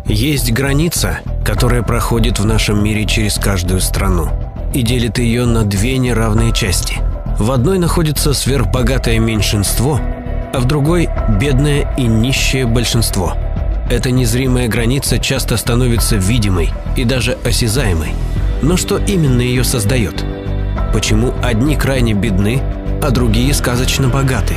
Есть граница, которая проходит в нашем мире через каждую страну и делит ее на две неравные части. В одной находится сверхбогатое меньшинство, а в другой – бедное и нищее большинство. Эта незримая граница часто становится видимой и даже осязаемой. Но что именно ее создает? Почему одни крайне бедны, а другие сказочно богаты?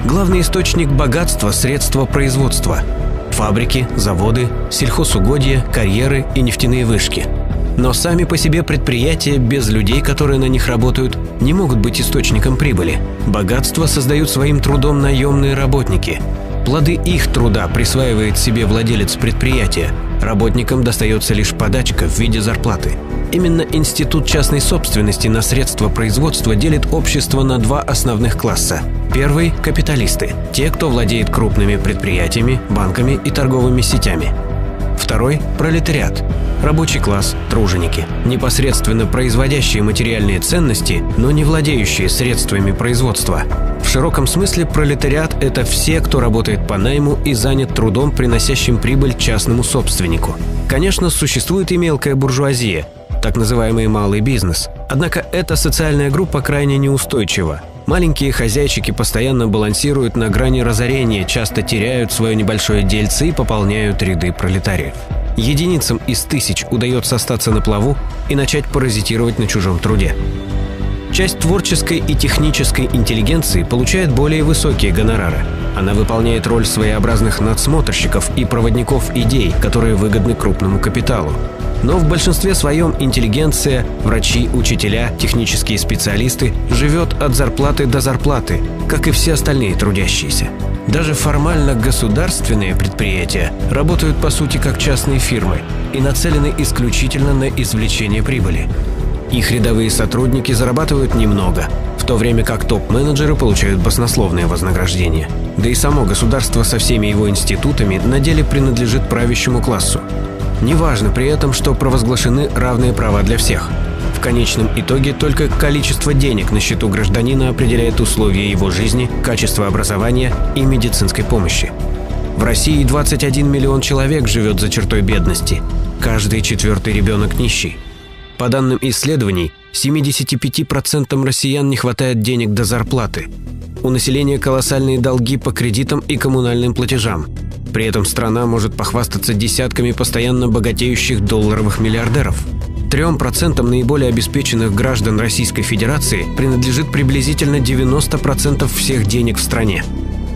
Главный источник богатства – средства производства – фабрики, заводы, сельхозугодья, карьеры и нефтяные вышки. Но сами по себе предприятия без людей, которые на них работают, не могут быть источником прибыли. Богатство создают своим трудом наемные работники. Плоды их труда присваивает себе владелец предприятия. Работникам достается лишь подачка в виде зарплаты. Именно институт частной собственности на средства производства делит общество на два основных класса. Первый – капиталисты, те, кто владеет крупными предприятиями, банками и торговыми сетями. Второй – пролетариат, рабочий класс, труженики, непосредственно производящие материальные ценности, но не владеющие средствами производства. В широком смысле пролетариат – это все, кто работает по найму и занят трудом, приносящим прибыль частному собственнику. Конечно, существует и мелкая буржуазия, так называемый малый бизнес. Однако эта социальная группа крайне неустойчива. Маленькие хозяйчики постоянно балансируют на грани разорения, часто теряют свое небольшое дельце и пополняют ряды пролетариев. Единицам из тысяч удается остаться на плаву и начать паразитировать на чужом труде. Часть творческой и технической интеллигенции получает более высокие гонорары. Она выполняет роль своеобразных надсмотрщиков и проводников идей, которые выгодны крупному капиталу. Но в большинстве своем интеллигенция, врачи, учителя, технические специалисты живет от зарплаты до зарплаты, как и все остальные трудящиеся. Даже формально государственные предприятия работают по сути как частные фирмы и нацелены исключительно на извлечение прибыли. Их рядовые сотрудники зарабатывают немного, в то время как топ-менеджеры получают баснословные вознаграждения. Да и само государство со всеми его институтами на деле принадлежит правящему классу. Неважно при этом, что провозглашены равные права для всех. В конечном итоге только количество денег на счету гражданина определяет условия его жизни, качество образования и медицинской помощи. В России 21 миллион человек живет за чертой бедности. Каждый четвертый ребенок нищий. По данным исследований, 75% россиян не хватает денег до зарплаты. У населения колоссальные долги по кредитам и коммунальным платежам. При этом страна может похвастаться десятками постоянно богатеющих долларовых миллиардеров. 3% наиболее обеспеченных граждан Российской Федерации принадлежит приблизительно 90% всех денег в стране.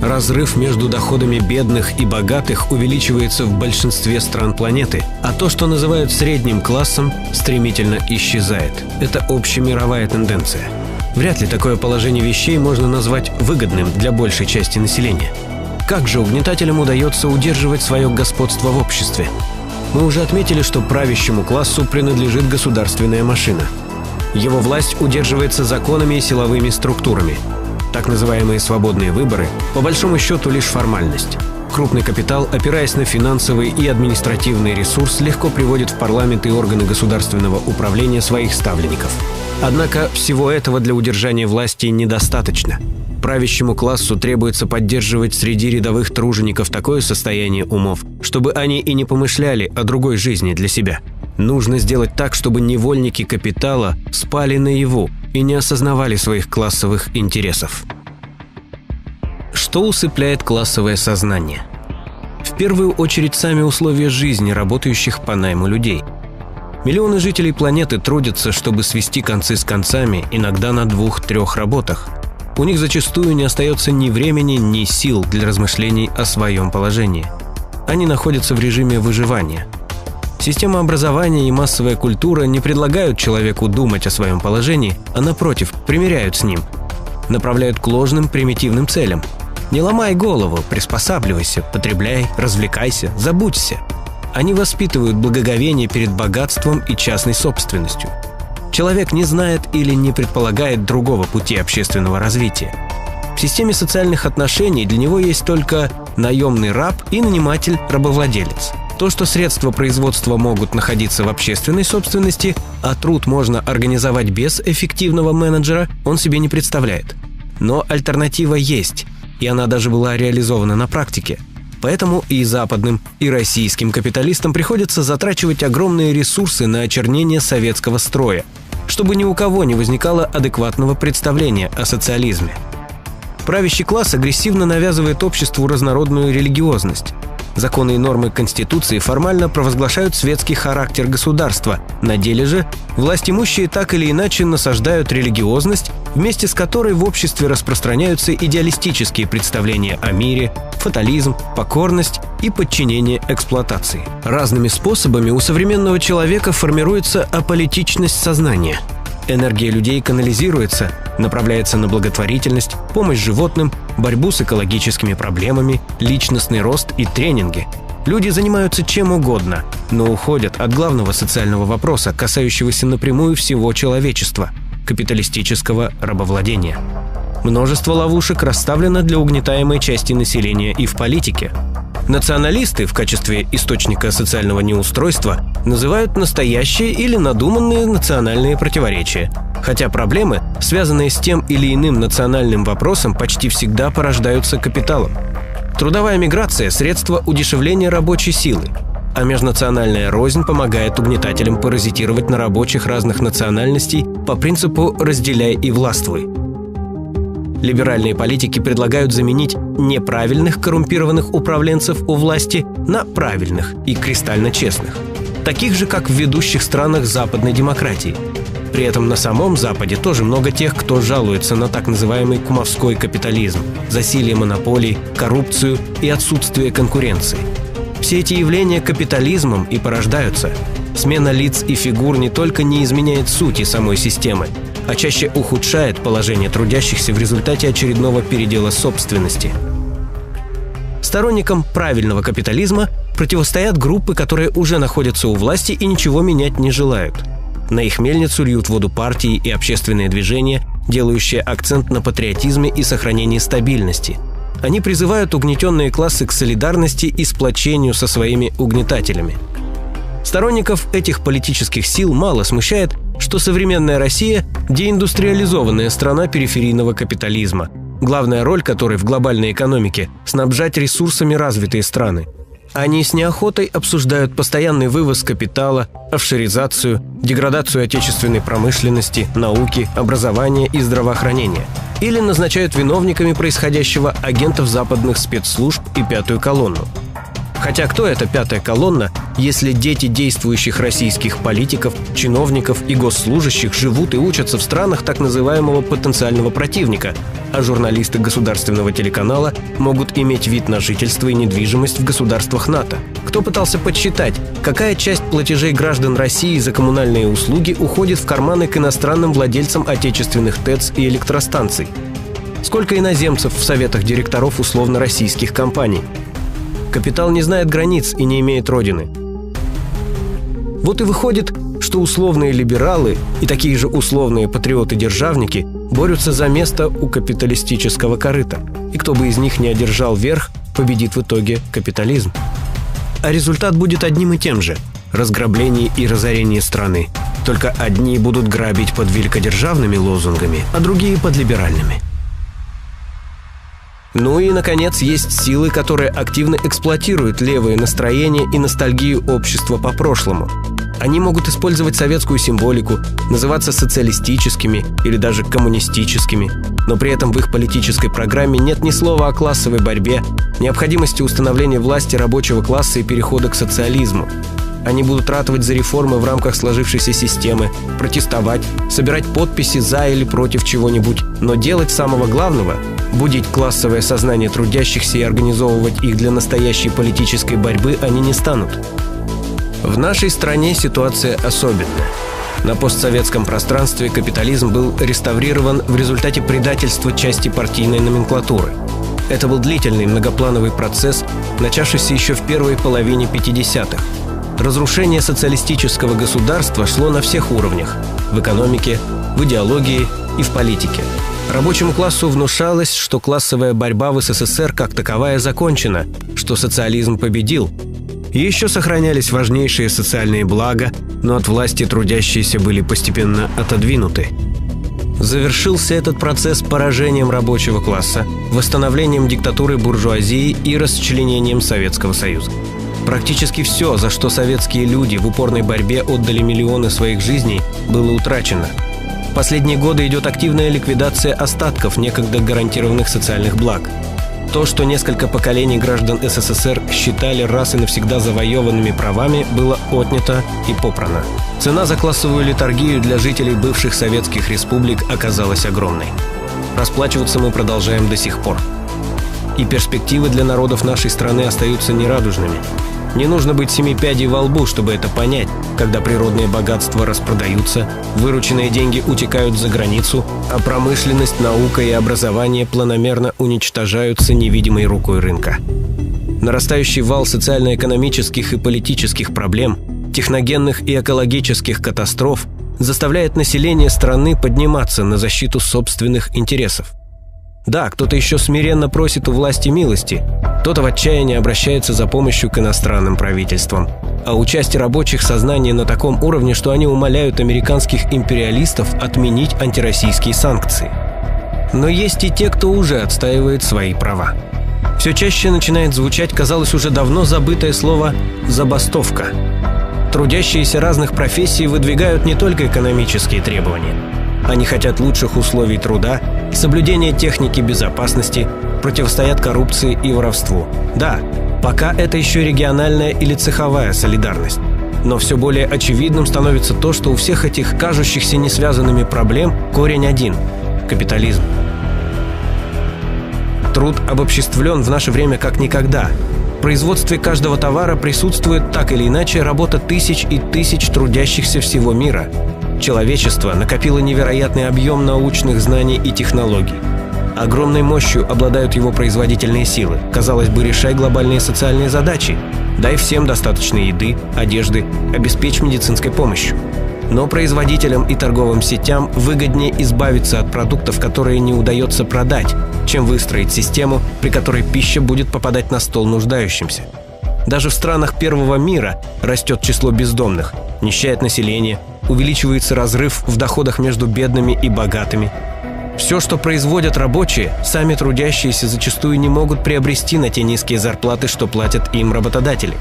Разрыв между доходами бедных и богатых увеличивается в большинстве стран планеты, а то, что называют средним классом, стремительно исчезает. Это общемировая тенденция. Вряд ли такое положение вещей можно назвать выгодным для большей части населения. Как же угнетателям удается удерживать свое господство в обществе? Мы уже отметили, что правящему классу принадлежит государственная машина. Его власть удерживается законами и силовыми структурами. Так называемые свободные выборы, по большому счету, лишь формальность. Крупный капитал, опираясь на финансовый и административный ресурс, легко приводит в парламент и органы государственного управления своих ставленников. Однако всего этого для удержания власти недостаточно. Правящему классу требуется поддерживать среди рядовых тружеников такое состояние умов, чтобы они и не помышляли о другой жизни для себя. Нужно сделать так, чтобы невольники капитала спали наяву и не осознавали своих классовых интересов. Что усыпляет классовое сознание? В первую очередь сами условия жизни работающих по найму людей. Миллионы жителей планеты трудятся, чтобы свести концы с концами, иногда на 2-3 работах. У них зачастую не остается ни времени, ни сил для размышлений о своем положении. Они находятся в режиме выживания. Система образования и массовая культура не предлагают человеку думать о своем положении, а напротив, примиряют с ним. Направляют к ложным, примитивным целям. Не ломай голову, приспосабливайся, потребляй, развлекайся, забудься. Они воспитывают благоговение перед богатством и частной собственностью. Человек не знает или не предполагает другого пути общественного развития. В системе социальных отношений для него есть только наемный раб и наниматель-рабовладелец. То, что средства производства могут находиться в общественной собственности, а труд можно организовать без эффективного менеджера, он себе не представляет. Но альтернатива есть, и она даже была реализована на практике. Поэтому и западным, и российским капиталистам приходится затрачивать огромные ресурсы на очернение советского строя, чтобы ни у кого не возникало адекватного представления о социализме. Правящий класс агрессивно навязывает обществу разнородную религиозность. Законы и нормы Конституции формально провозглашают светский характер государства. На деле же властимущие так или иначе насаждают религиозность, вместе с которой в обществе распространяются идеалистические представления о мире, фатализм, покорность и подчинение эксплуатации. Разными способами у современного человека формируется аполитичность сознания. Энергия людей канализируется, направляется на благотворительность, помощь животным, борьбу с экологическими проблемами, личностный рост и тренинги. Люди занимаются чем угодно, но уходят от главного социального вопроса, касающегося напрямую всего человечества – капиталистического рабовладения. Множество ловушек расставлено для угнетаемой части населения и в политике. Националисты в качестве источника социального неустройства называют настоящие или надуманные национальные противоречия, хотя проблемы, связанные с тем или иным национальным вопросом, почти всегда порождаются капиталом. Трудовая миграция – средство удешевления рабочей силы, а межнациональная рознь помогает угнетателям паразитировать на рабочих разных национальностей по принципу «разделяй и властвуй». Либеральные политики предлагают заменить неправильных коррумпированных управленцев у власти на правильных и кристально честных, таких же, как в ведущих странах западной демократии. При этом на самом Западе тоже много тех, кто жалуется на так называемый кумовской капитализм, засилие монополий, коррупцию и отсутствие конкуренции. Все эти явления капитализмом и порождаются. Смена лиц и фигур не только не изменяет сути самой системы, а чаще ухудшает положение трудящихся в результате очередного передела собственности. Сторонникам правильного капитализма противостоят группы, которые уже находятся у власти и ничего менять не желают. На их мельницу льют воду партии и общественные движения, делающие акцент на патриотизме и сохранении стабильности. Они призывают угнетенные классы к солидарности и сплочению со своими угнетателями. Сторонников этих политических сил мало смущает, что современная Россия – деиндустриализованная страна периферийного капитализма, главная роль которой в глобальной экономике – снабжать ресурсами развитые страны. Они с неохотой обсуждают постоянный вывоз капитала, офшоризацию, деградацию отечественной промышленности, науки, образования и здравоохранения. Или назначают виновниками происходящего агентов западных спецслужб и пятую колонну. Хотя кто эта пятая колонна, если дети действующих российских политиков, чиновников и госслужащих живут и учатся в странах так называемого потенциального противника, а журналисты государственного телеканала могут иметь вид на жительство и недвижимость в государствах НАТО? Кто пытался подсчитать, какая часть платежей граждан России за коммунальные услуги уходит в карманы к иностранным владельцам отечественных ТЭЦ и электростанций? Сколько иноземцев в советах директоров условно-российских компаний? Капитал не знает границ и не имеет родины. Вот и выходит, что условные либералы и такие же условные патриоты-державники борются за место у капиталистического корыта. И кто бы из них не одержал верх, победит в итоге капитализм. А результат будет одним и тем же – разграбление и разорение страны. Только одни будут грабить под великодержавными лозунгами, а другие – под либеральными. Ну и, наконец, есть силы, которые активно эксплуатируют левые настроения и ностальгию общества по прошлому. Они могут использовать советскую символику, называться социалистическими или даже коммунистическими, но при этом в их политической программе нет ни слова о классовой борьбе, необходимости установления власти рабочего класса и перехода к социализму. Они будут ратовать за реформы в рамках сложившейся системы, протестовать, собирать подписи за или против чего-нибудь, но делать самого главного – будить классовое сознание трудящихся и организовывать их для настоящей политической борьбы они не станут. В нашей стране ситуация особенная. На постсоветском пространстве капитализм был реставрирован в результате предательства части партийной номенклатуры. Это был длительный многоплановый процесс, начавшийся еще в первой половине 50-х. Разрушение социалистического государства шло на всех уровнях – в экономике, в идеологии и в политике. Рабочему классу внушалось, что классовая борьба в СССР как таковая закончена, что социализм победил. И еще сохранялись важнейшие социальные блага, но от власти трудящиеся были постепенно отодвинуты. Завершился этот процесс поражением рабочего класса, восстановлением диктатуры буржуазии и расчленением Советского Союза. Практически все, за что советские люди в упорной борьбе отдали миллионы своих жизней, было утрачено. В последние годы идет активная ликвидация остатков некогда гарантированных социальных благ. То, что несколько поколений граждан СССР считали раз и навсегда завоеванными правами, было отнято и попрано. Цена за классовую литургию для жителей бывших советских республик оказалась огромной. Расплачиваться мы продолжаем до сих пор. И перспективы для народов нашей страны остаются нерадужными. Не нужно быть семи пядей во лбу, чтобы это понять, когда природные богатства распродаются, вырученные деньги утекают за границу, а промышленность, наука и образование планомерно уничтожаются невидимой рукой рынка. Нарастающий вал социально-экономических и политических проблем, техногенных и экологических катастроф заставляет население страны подниматься на защиту собственных интересов. Да, кто-то еще смиренно просит у власти милости, кто-то в отчаянии обращается за помощью к иностранным правительствам. А у части рабочих сознание на таком уровне, что они умоляют американских империалистов отменить антироссийские санкции. Но есть и те, кто уже отстаивает свои права. Все чаще начинает звучать, казалось, уже давно забытое слово «забастовка». Трудящиеся разных профессий выдвигают не только экономические требования. Они хотят лучших условий труда, соблюдения техники безопасности, противостоят коррупции и воровству. Да, пока это еще региональная или цеховая солидарность. Но все более очевидным становится то, что у всех этих кажущихся несвязанными проблем корень один – капитализм. Труд обобществлен в наше время как никогда. В производстве каждого товара присутствует так или иначе работа тысяч и тысяч трудящихся всего мира. Человечество накопило невероятный объем научных знаний и технологий. Огромной мощью обладают его производительные силы. Казалось бы, решай глобальные социальные задачи. Дай всем достаточно еды, одежды, обеспечь медицинской помощью. Но производителям и торговым сетям выгоднее избавиться от продуктов, которые не удается продать, чем выстроить систему, при которой пища будет попадать на стол нуждающимся. Даже в странах первого мира растет число бездомных, нищает население, увеличивается разрыв в доходах между бедными и богатыми. Все, что производят рабочие, сами трудящиеся зачастую не могут приобрести на те низкие зарплаты, что платят им работодатели.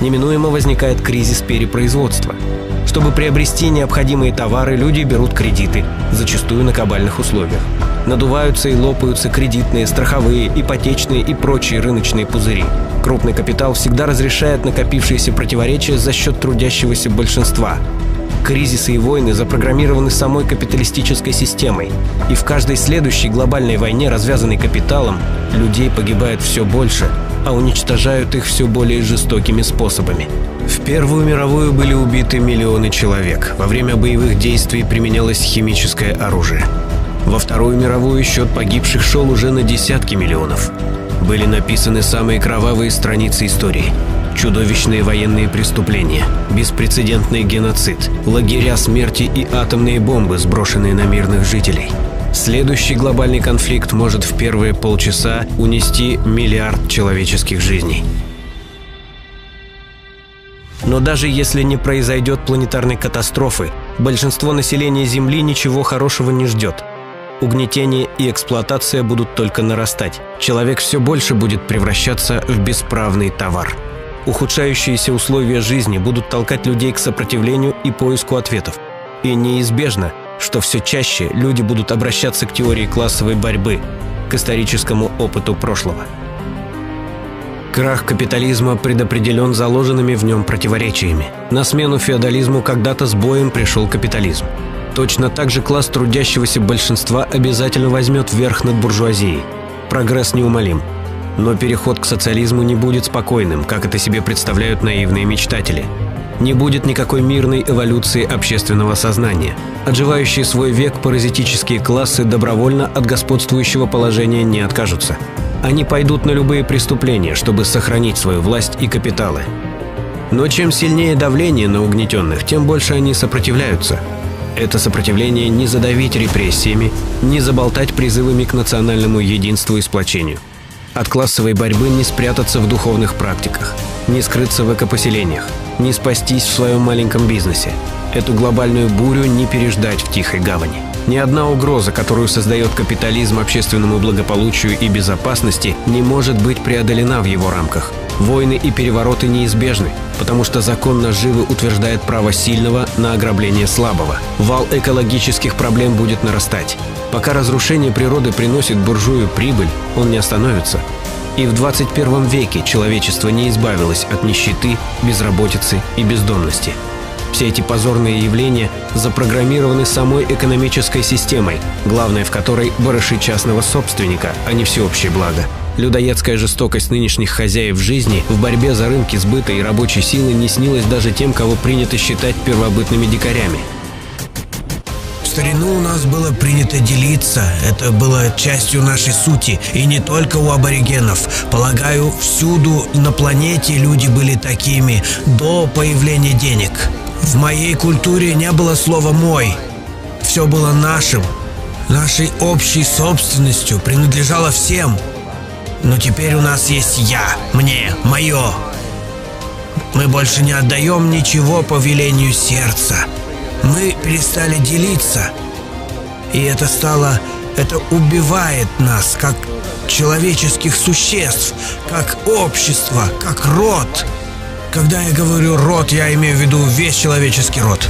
Неминуемо возникает кризис перепроизводства. Чтобы приобрести необходимые товары, люди берут кредиты, зачастую на кабальных условиях. Надуваются и лопаются кредитные, страховые, ипотечные и прочие рыночные пузыри. Крупный капитал всегда разрешает накопившиеся противоречия за счет трудящегося большинства. Кризисы и войны запрограммированы самой капиталистической системой, и в каждой следующей глобальной войне, развязанной капиталом, людей погибает все больше, а уничтожают их все более жестокими способами. В Первую мировую были убиты миллионы человек. Во время боевых действий применялось химическое оружие. Во Вторую мировую счет погибших шел уже на десятки миллионов. Были написаны самые кровавые страницы истории. Чудовищные военные преступления, беспрецедентный геноцид, лагеря смерти и атомные бомбы, сброшенные на мирных жителей. Следующий глобальный конфликт может в первые полчаса унести миллиард человеческих жизней. Но даже если не произойдет планетарной катастрофы, большинство населения Земли ничего хорошего не ждет. Угнетение и эксплуатация будут только нарастать. Человек все больше будет превращаться в бесправный товар. Ухудшающиеся условия жизни будут толкать людей к сопротивлению и поиску ответов. И неизбежно, что все чаще люди будут обращаться к теории классовой борьбы, к историческому опыту прошлого. Крах капитализма предопределен заложенными в нем противоречиями. На смену феодализму когда-то с боем пришел капитализм. Точно так же класс трудящегося большинства обязательно возьмет верх над буржуазией. Прогресс неумолим. Но переход к социализму не будет спокойным, как это себе представляют наивные мечтатели. Не будет никакой мирной эволюции общественного сознания. Отживающие свой век паразитические классы добровольно от господствующего положения не откажутся. Они пойдут на любые преступления, чтобы сохранить свою власть и капиталы. Но чем сильнее давление на угнетенных, тем больше они сопротивляются. Это сопротивление не задавить репрессиями, не заболтать призывами к национальному единству и сплочению. От классовой борьбы не спрятаться в духовных практиках, не скрыться в экопоселениях, не спастись в своем маленьком бизнесе. Эту глобальную бурю не переждать в тихой гавани. Ни одна угроза, которую создает капитализм общественному благополучию и безопасности, не может быть преодолена в его рамках. Войны и перевороты неизбежны, потому что закон наживы утверждает право сильного на ограбление слабого. Вал экологических проблем будет нарастать. Пока разрушение природы приносит буржую прибыль, он не остановится. И в 21 веке человечество не избавилось от нищеты, безработицы и бездомности. Все эти позорные явления запрограммированы самой экономической системой, главное в которой – барыши частного собственника, а не всеобщее благо. Людоедская жестокость нынешних хозяев жизни в борьбе за рынки сбыта и рабочей силы не снилась даже тем, кого принято считать первобытными дикарями. В старину у нас было принято делиться, это было частью нашей сути, и не только у аборигенов. Полагаю, всюду на планете люди были такими до появления денег. В моей культуре не было слова «мой». Все было нашим, нашей общей собственностью, принадлежало всем. Но теперь у нас есть «я», «мне», «мое». Мы больше не отдаем ничего по велению сердца. Мы перестали делиться. И это убивает нас, как человеческих существ, как общество, как род. Когда я говорю «род», я имею в виду весь человеческий род.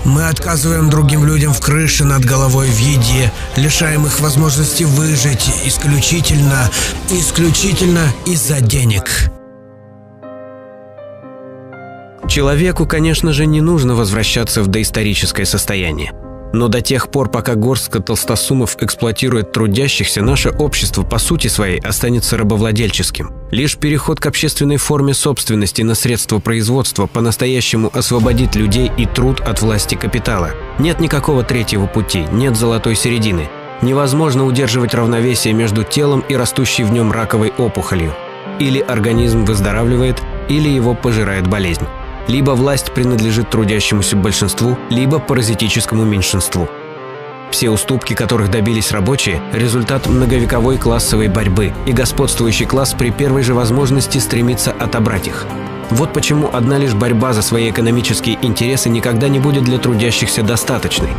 Мы отказываем другим людям в крыше над головой, в еде, лишаем их возможности выжить исключительно из-за денег. Человеку, конечно же, не нужно возвращаться в доисторическое состояние. Но до тех пор, пока горстка толстосумов эксплуатирует трудящихся, наше общество по сути своей останется рабовладельческим. Лишь переход к общественной форме собственности на средства производства по-настоящему освободит людей и труд от власти капитала. Нет никакого третьего пути, нет золотой середины. Невозможно удерживать равновесие между телом и растущей в нем раковой опухолью. Или организм выздоравливает, или его пожирает болезнь. Либо власть принадлежит трудящемуся большинству, либо паразитическому меньшинству. Все уступки, которых добились рабочие, результат многовековой классовой борьбы, и господствующий класс при первой же возможности стремится отобрать их. Вот почему одна лишь борьба за свои экономические интересы никогда не будет для трудящихся достаточной.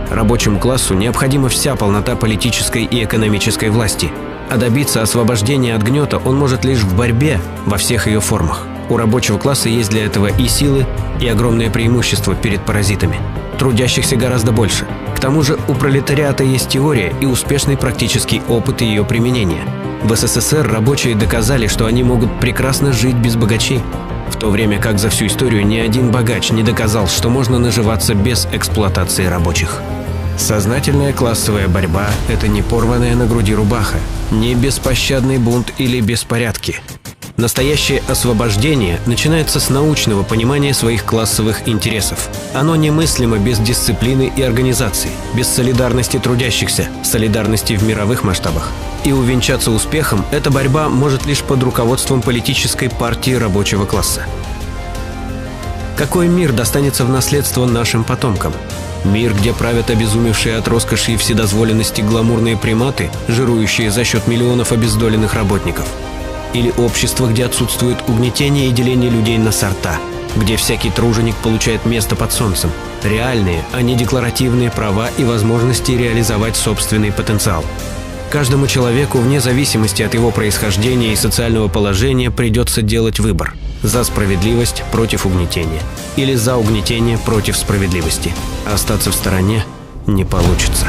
Рабочему классу необходима вся полнота политической и экономической власти, а добиться освобождения от гнета он может лишь в борьбе во всех ее формах. У рабочего класса есть для этого и силы, и огромное преимущество перед паразитами. Трудящихся гораздо больше. К тому же у пролетариата есть теория и успешный практический опыт ее применения. В СССР рабочие доказали, что они могут прекрасно жить без богачей, в то время как за всю историю ни один богач не доказал, что можно наживаться без эксплуатации рабочих. Сознательная классовая борьба – это не порванная на груди рубаха, не беспощадный бунт или беспорядки. Настоящее освобождение начинается с научного понимания своих классовых интересов. Оно немыслимо без дисциплины и организации, без солидарности трудящихся, солидарности в мировых масштабах. И увенчаться успехом эта борьба может лишь под руководством политической партии рабочего класса. Какой мир достанется в наследство нашим потомкам? Мир, где правят обезумевшие от роскоши и вседозволенности гламурные приматы, жирующие за счет миллионов обездоленных работников? Или общество, где отсутствует угнетение и деление людей на сорта, где всякий труженик получает место под солнцем, реальные, а не декларативные права и возможности реализовать собственный потенциал. Каждому человеку, вне зависимости от его происхождения и социального положения, придется делать выбор – за справедливость против угнетения или за угнетение против справедливости. Остаться в стороне не получится.